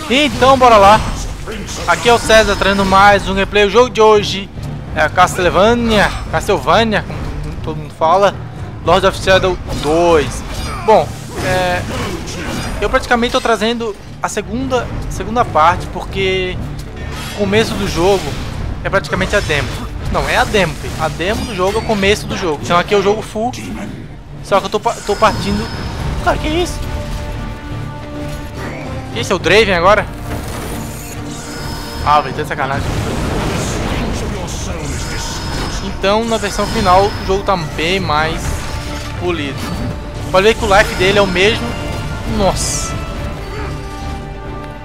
Então bora lá. Aqui é o César trazendo mais um gameplay. O jogo de hoje é a Castlevania, como todo mundo fala, Lord of Shadow 2. Bom, eu praticamente estou trazendo a segunda parte, porque o começo do jogo é praticamente a demo. Não, é a demo, filho. A demo do jogo é o começo do jogo. Então aqui é o jogo full, só que eu tô partindo... Cara, que isso? Esse é o Draven agora? Ah, vai ter sacanagem. Então, na versão final, o jogo tá bem mais polido. Pode ver que o life dele é o mesmo. Nossa!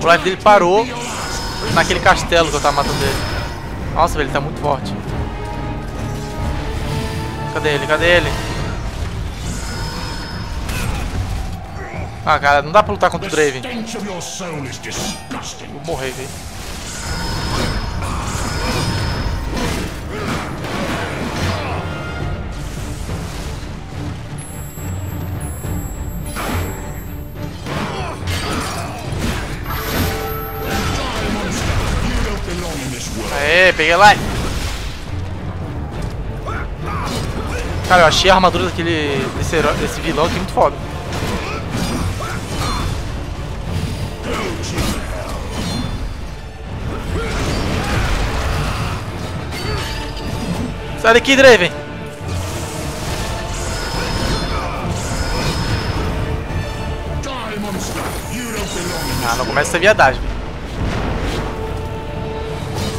O life dele parou naquele castelo que eu tava matando ele. Nossa, velho, ele tá muito forte. Cadê ele? Cadê ele? Ah, cara, não dá pra lutar contra o Draven. Vou morrer, velho. Aê, peguei lá. Cara, eu achei a armadura desse vilão aqui muito foda. Sai daqui, Draven! Ah, não começa essa viadagem.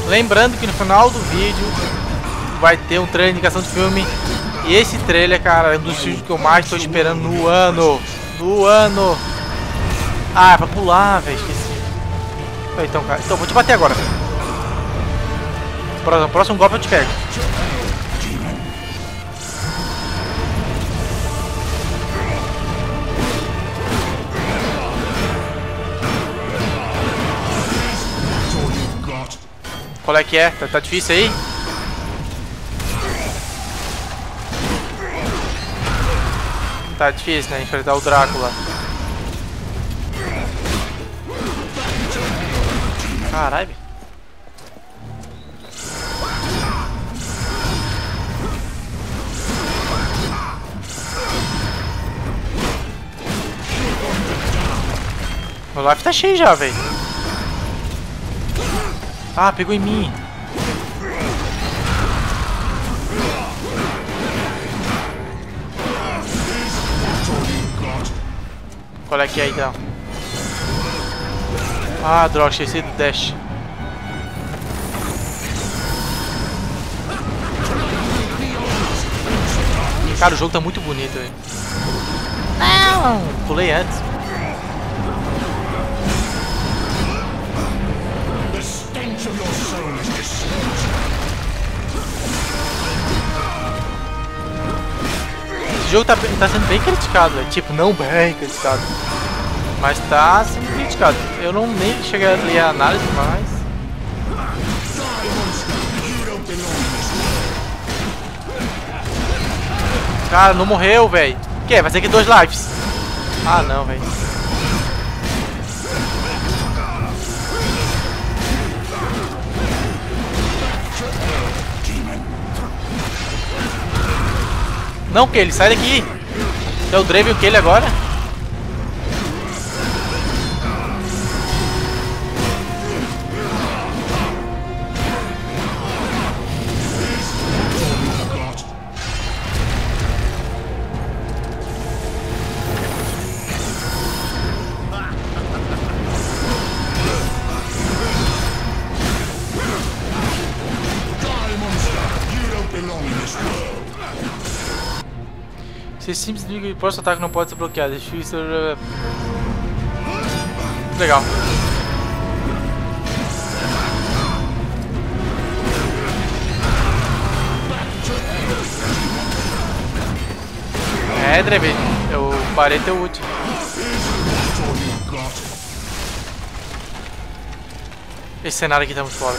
Lembrando que no final do vídeo vai ter um trailer de indicação de filme. E esse trailer, cara, é um dos filmes que eu mais estou esperando no ano. Ah, é pra pular, velho, esqueci. Então, cara, então vou te bater agora. Próximo golpe eu te pego. Qual é que é? Tá difícil aí? Tá difícil, né? Enfrentar o Drácula. Caralho. Meu life tá cheio já, velho. Ah, pegou em mim. Qual é que é então? Ah, droga, esqueci do deixe. Cara, o jogo tá muito bonito, velho. Não, pulei antes. Esse jogo tá sendo bem criticado, velho. Tipo, não bem criticado, mas tá sendo criticado. Eu não nem cheguei a ler a análise, mas... Cara, não morreu, velho. O que? Vai ser aqui 2 lives. Ah, não, velho. Não, Kayle, sai daqui. É o Gabriel e o Kayle agora. Se simplesmente o próximo ataque não pode ser bloqueado. Difícil. Legal. É, Dreve, eu parei teu ult. Esse cenário aqui tá muito foda.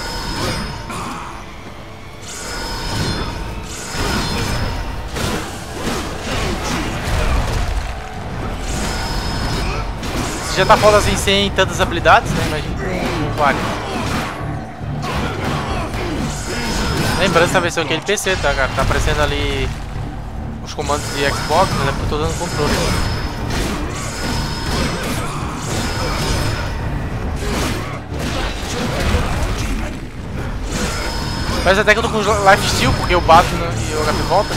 Você já tá foda assim sem tantas habilidades, né? Imagina com várias. Lembrando essa versão aqui é de PC, tá, cara? Tá aparecendo ali os comandos de Xbox, mas é porque eu tô dando controle. Parece até que eu tô com life steal, porque eu bato e o HP volta.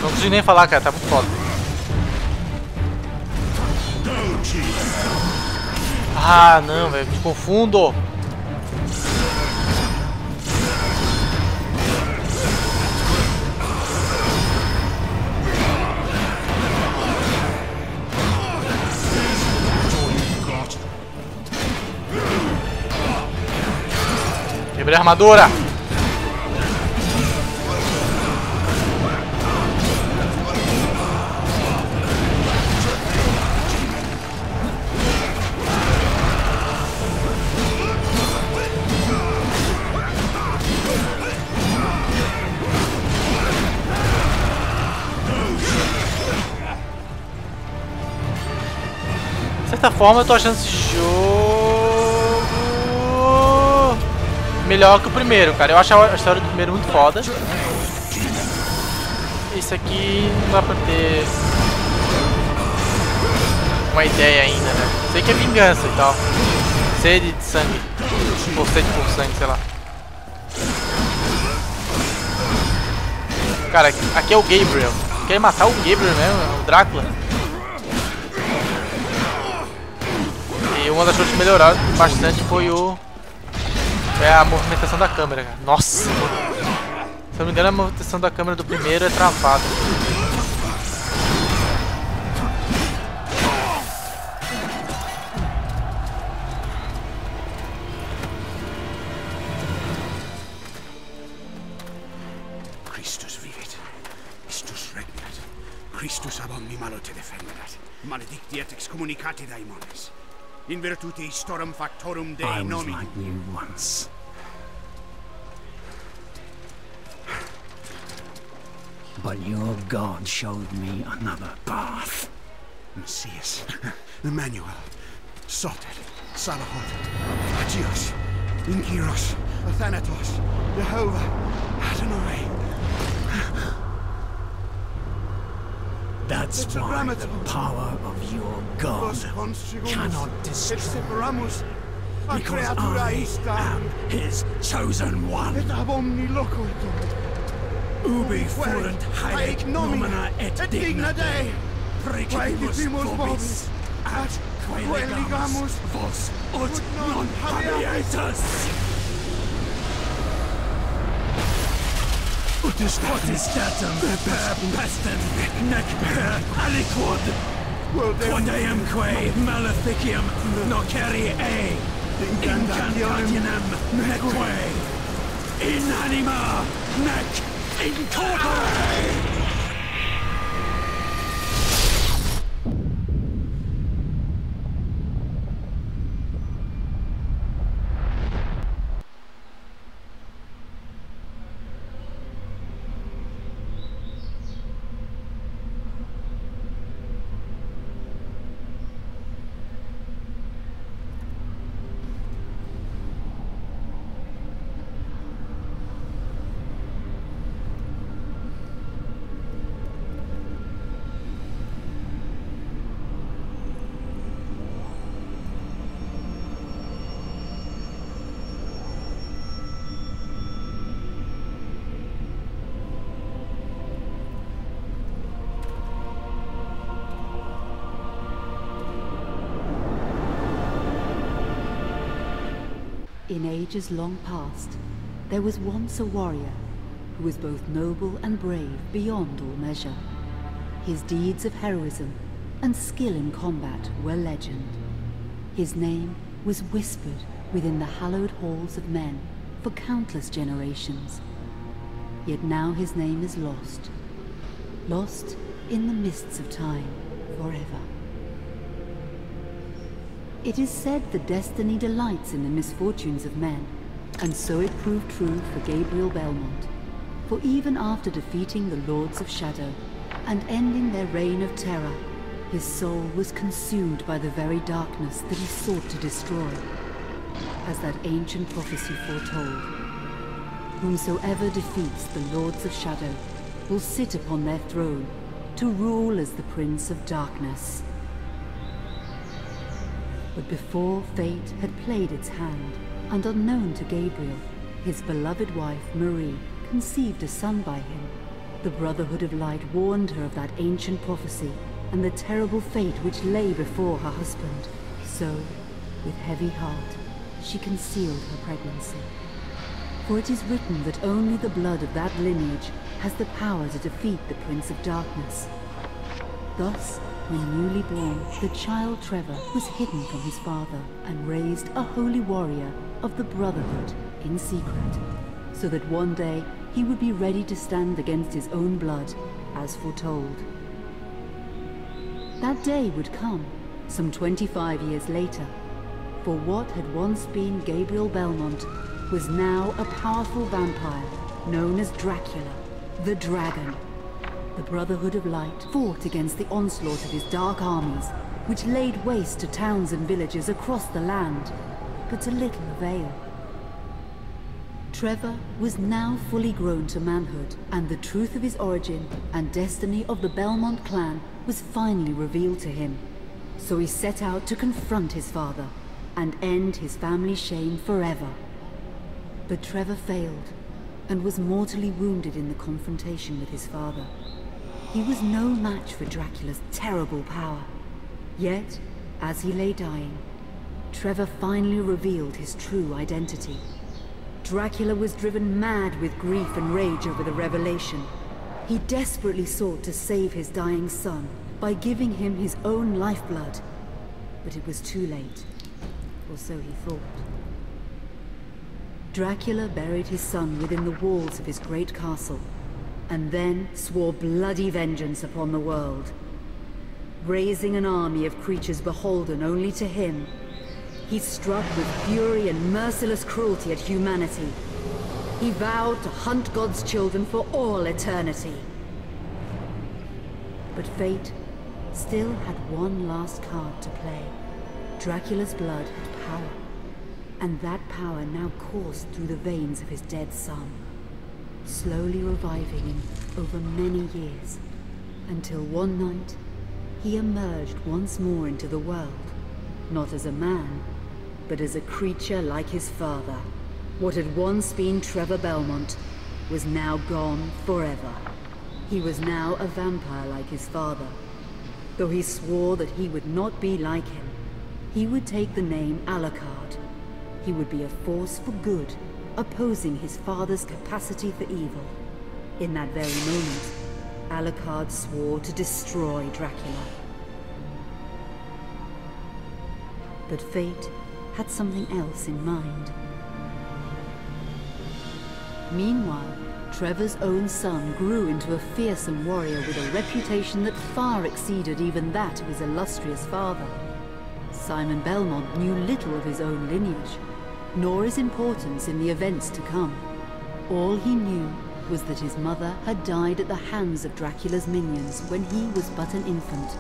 Não consigo nem falar, cara, tá muito foda. Ah, não, velho, me confundo. Quebrei a armadura. De certa forma eu tô achando esse jogo melhor que o primeiro, cara. Eu acho a história do primeiro muito foda. Esse aqui não dá pra ter uma ideia ainda, né? Sei que é vingança e tal. Sede de sangue. Ou sede por sangue, sei lá. Cara, aqui é o Gabriel. Quer matar o Gabriel mesmo, o Drácula. E uma das coisas que melhoraram bastante foi a movimentação da câmera, cara. Nossa! Se eu não me engano, a movimentação da câmera do primeiro é travada. Christus vivit, Christus regnat, Christus ab omni malo te defenderat, maledictiat excommunicati daimones. In virtute storum factorum Dei I was nomi. like you once. But your God showed me another path. Messias, Emmanuel, Soter, Salahot, Agios, Inkiros, Athanatos, Jehovah, Adonai. That's why the power of your God cannot destroy. Because I am his chosen one. Ubi fuerunt haec nomina et digna Dei. Praecipimus vobis, ad quae legamus vos ut non habietus. Potestatem per pestem nec per aliquod quod eamque maleficium nocere incantationem neque in anima nec in corpore. In ages long past, there was once a warrior who was both noble and brave beyond all measure. His deeds of heroism and skill in combat were legend. His name was whispered within the hallowed halls of men for countless generations. Yet now his name is lost. Lost in the mists of time forever. It is said that destiny delights in the misfortunes of men, and so it proved true for Gabriel Belmont. For even after defeating the Lords of Shadow and ending their reign of terror, his soul was consumed by the very darkness that he sought to destroy. As that ancient prophecy foretold, whomsoever defeats the Lords of Shadow will sit upon their throne to rule as the Prince of Darkness. But before fate had played its hand, and unknown to Gabriel, his beloved wife Marie conceived a son by him. The Brotherhood of Light warned her of that ancient prophecy and the terrible fate which lay before her husband. So, with heavy heart, she concealed her pregnancy. For it is written that only the blood of that lineage has the power to defeat the Prince of Darkness. Thus, when newly born, the child Trevor was hidden from his father and raised a holy warrior of the Brotherhood in secret, so that one day he would be ready to stand against his own blood, as foretold. That day would come, some 25 years later, for what had once been Gabriel Belmont was now a powerful vampire known as Dracula, the Dragon. The Brotherhood of Light fought against the onslaught of his dark armies, which laid waste to towns and villages across the land, but to little avail. Trevor was now fully grown to manhood, and the truth of his origin and destiny of the Belmont clan was finally revealed to him. So he set out to confront his father and end his family's shame forever. But Trevor failed, and was mortally wounded in the confrontation with his father. He was no match for Dracula's terrible power. Yet, as he lay dying, Trevor finally revealed his true identity. Dracula was driven mad with grief and rage over the revelation. He desperately sought to save his dying son by giving him his own lifeblood. But it was too late, or so he thought. Dracula buried his son within the walls of his great castle, and then swore bloody vengeance upon the world. Raising an army of creatures beholden only to him, he struck with fury and merciless cruelty at humanity. He vowed to hunt God's children for all eternity. But fate still had one last card to play. Dracula's blood had power, and that power now coursed through the veins of his dead son, slowly reviving him over many years, until one night he emerged once more into the world, not as a man, but as a creature like his father. What had once been Trevor Belmont was now gone forever. He was now a vampire like his father. Though he swore that he would not be like him, he would take the name Alucard. He would be a force for good, opposing his father's capacity for evil. In that very moment, Alucard swore to destroy Dracula. But fate had something else in mind. Meanwhile, Trevor's own son grew into a fearsome warrior with a reputation that far exceeded even that of his illustrious father. Simon Belmont knew little of his own lineage, nor his importance in the events to come. All he knew was that his mother had died at the hands of Dracula's minions when he was but an infant,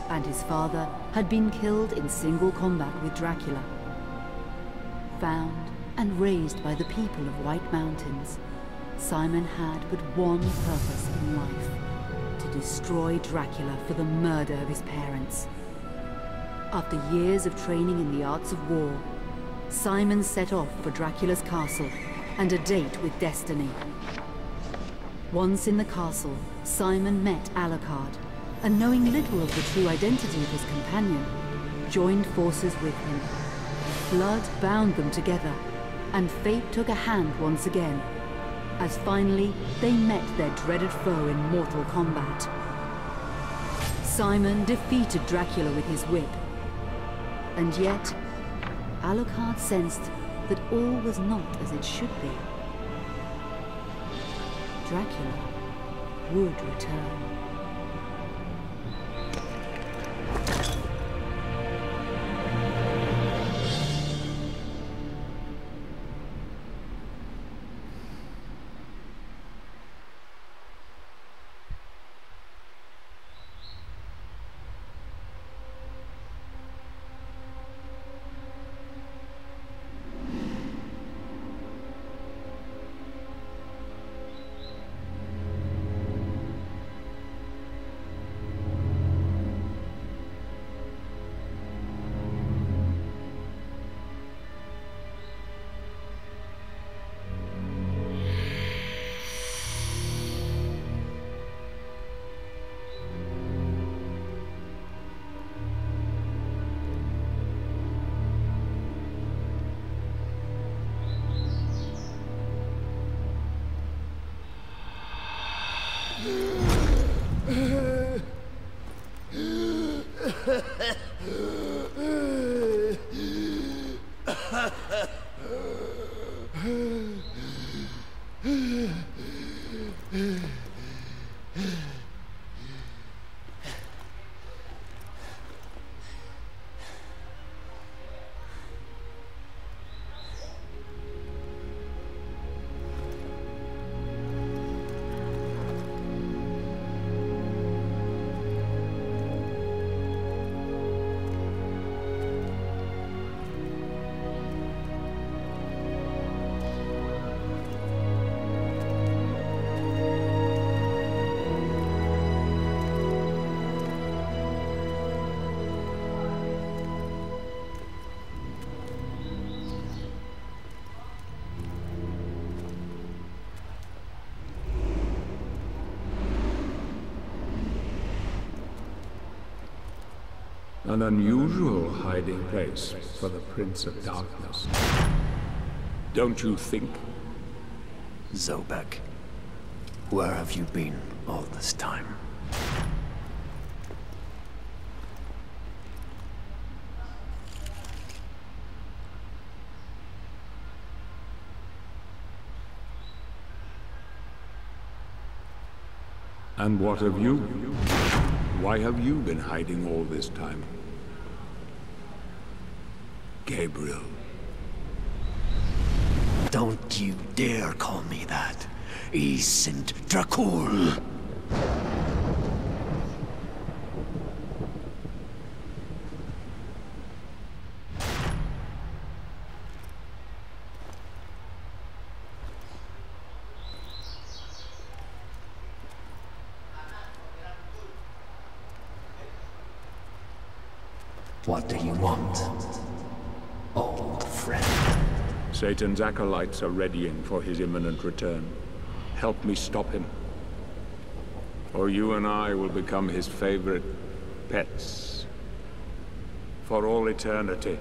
and his father had been killed in single combat with Dracula. Found and raised by the people of White Mountains, Simon had but one purpose in life: to destroy Dracula for the murder of his parents. After years of training in the arts of war, Simon set off for Dracula's castle and a date with destiny. Once in the castle, Simon met Alucard, and knowing little of the true identity of his companion, joined forces with him. Blood bound them together, and fate took a hand once again, as finally they met their dreaded foe in mortal combat. Simon defeated Dracula with his whip, and yet Alucard sensed that all was not as it should be. Dracula would return. An unusual hiding place for the Prince of Darkness. Don't you think? Zobek, where have you been all this time? And what of you? Why have you been hiding all this time? Gabriel. Don't you dare call me that. I sind Dracul. What do you want, old friend? Satan's acolytes are readying for his imminent return. Help me stop him. Or you and I will become his favorite pets. For all eternity.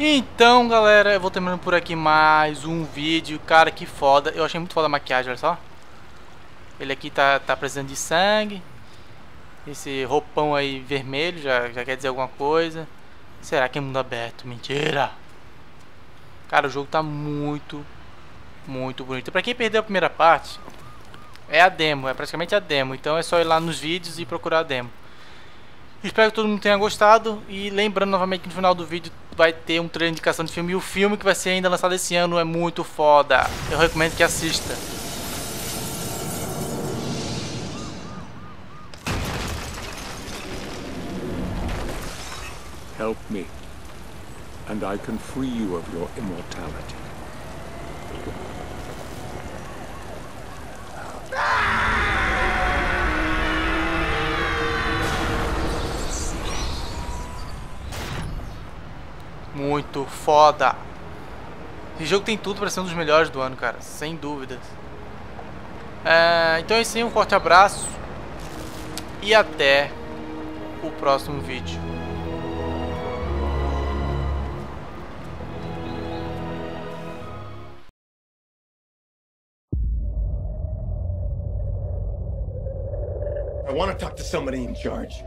Então, galera, eu vou terminando por aqui mais um vídeo. Cara, que foda. Eu achei muito foda a maquiagem, olha só. Ele aqui tá precisando de sangue. Esse roupão aí vermelho já quer dizer alguma coisa. Será que é mundo aberto? Mentira! Cara, o jogo tá muito bonito. Pra quem perdeu a primeira parte, é a demo, é praticamente a demo. Então é só ir lá nos vídeos e procurar a demo. Espero que todo mundo tenha gostado. E lembrando novamente que no final do vídeo vai ter um trailer de indicação de filme. E o filme que vai ser ainda lançado esse ano é muito foda. Eu recomendo que assista. Help me, and I can free you of your immortality. Muito foda. Esse jogo tem tudo para ser um dos melhores do ano, cara, sem dúvidas. Então é isso aí, um forte abraço e até o próximo vídeo. I want to talk to somebody in charge.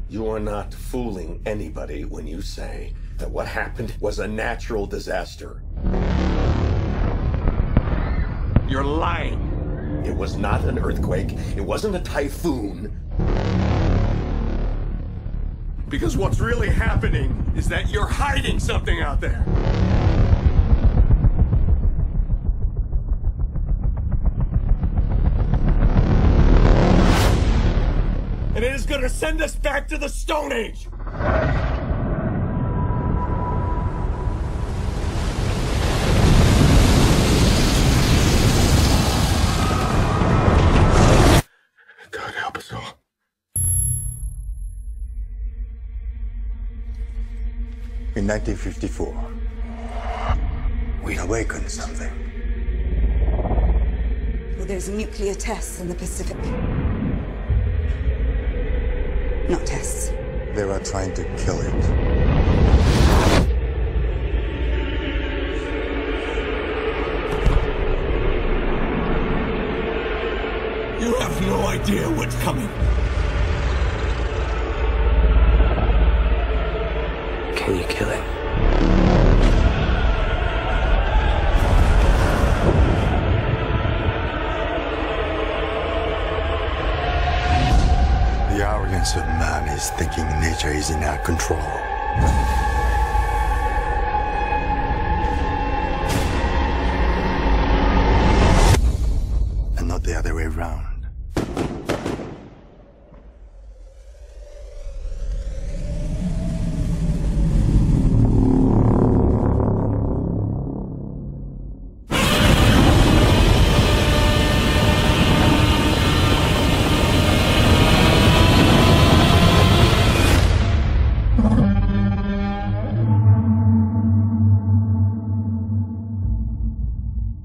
You are not fooling anybody when you say that what happened was a natural disaster. You're lying. It was not an earthquake. It wasn't a typhoon. Because what's really happening is that you're hiding something out there. And it is going to send us back to the Stone Age! God help us all. In 1954, we awakened something. Well, there's nuclear tests in the Pacific. Not tests. They were trying to kill it. You have no idea what's coming. Can you kill it? The arrogance of man is thinking nature is in our control.